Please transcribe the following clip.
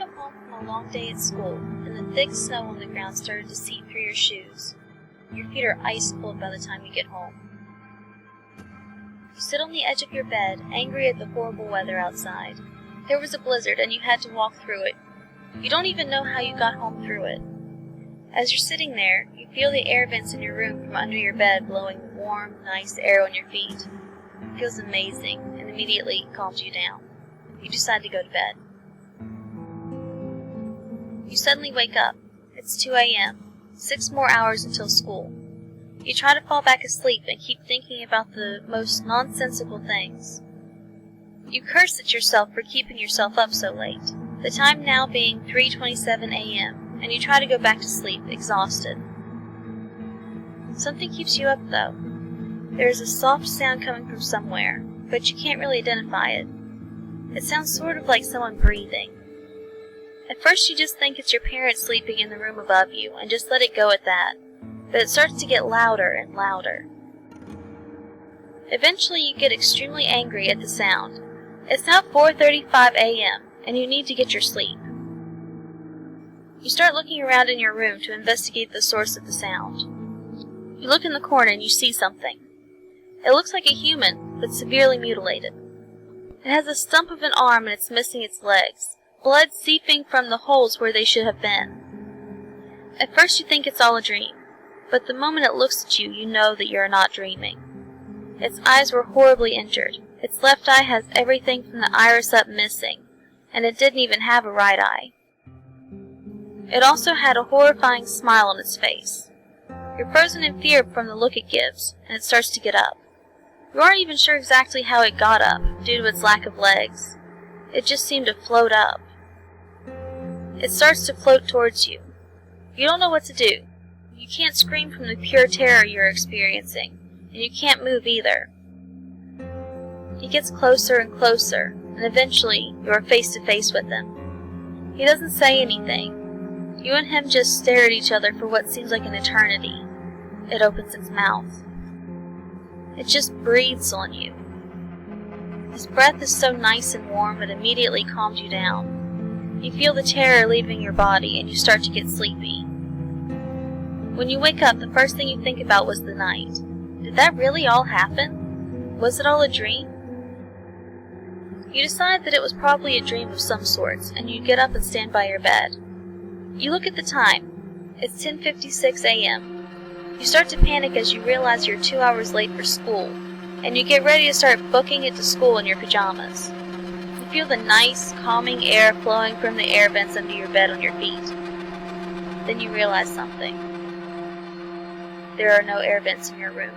come home from a long day at school, and the thick snow on the ground started to seep through your shoes. Your feet are ice cold by the time you get home. You sit on the edge of your bed, angry at the horrible weather outside. There was a blizzard, and you had to walk through it. You don't even know how you got home through it. As you're sitting there, you feel the air vents in your room from under your bed blowing warm, nice air on your feet. It feels amazing, and immediately calms you down. You decide to go to bed. You suddenly wake up. It's 2 a.m., 6 more hours until school. You try to fall back asleep and keep thinking about the most nonsensical things. You curse at yourself for keeping yourself up so late, the time now being 3:27 a.m., and you try to go back to sleep, exhausted. Something keeps you up, though. There is a soft sound coming from somewhere, but you can't really identify it. It sounds sort of like someone breathing. At first you just think it's your parents sleeping in the room above you, and just let it go at that. But it starts to get louder and louder. Eventually you get extremely angry at the sound. It's now 4:35 a.m., and you need to get your sleep. You start looking around in your room to investigate the source of the sound. You look in the corner and you see something. It looks like a human, but severely mutilated. It has a stump of an arm and it's missing its legs, blood seeping from the holes where they should have been. At first you think it's all a dream, but the moment it looks at you, you know that you are not dreaming. Its eyes were horribly injured. Its left eye has everything from the iris up missing, and it didn't even have a right eye. It also had a horrifying smile on its face. You're frozen in fear from the look it gives, and it starts to get up. You aren't even sure exactly how it got up, due to its lack of legs. It just seemed to float up. It starts to float towards you. You don't know what to do. You can't scream from the pure terror you're experiencing, and you can't move either. He gets closer and closer, and eventually you are face to face with him. He doesn't say anything. You and him just stare at each other for what seems like an eternity. It opens its mouth. It just breathes on you. His breath is so nice and warm it immediately calms you down. You feel the terror leaving your body and you start to get sleepy. When you wake up, the first thing you think about was the night. Did that really all happen? Was it all a dream? You decide that it was probably a dream of some sorts, and you get up and stand by your bed. You look at the time. It's 10:56 a.m. You start to panic as you realize you're 2 hours late for school, and you get ready to start booking it to school in your pajamas. You feel the nice, calming air flowing from the air vents under your bed on your feet. Then you realize something. There are no air vents in your room.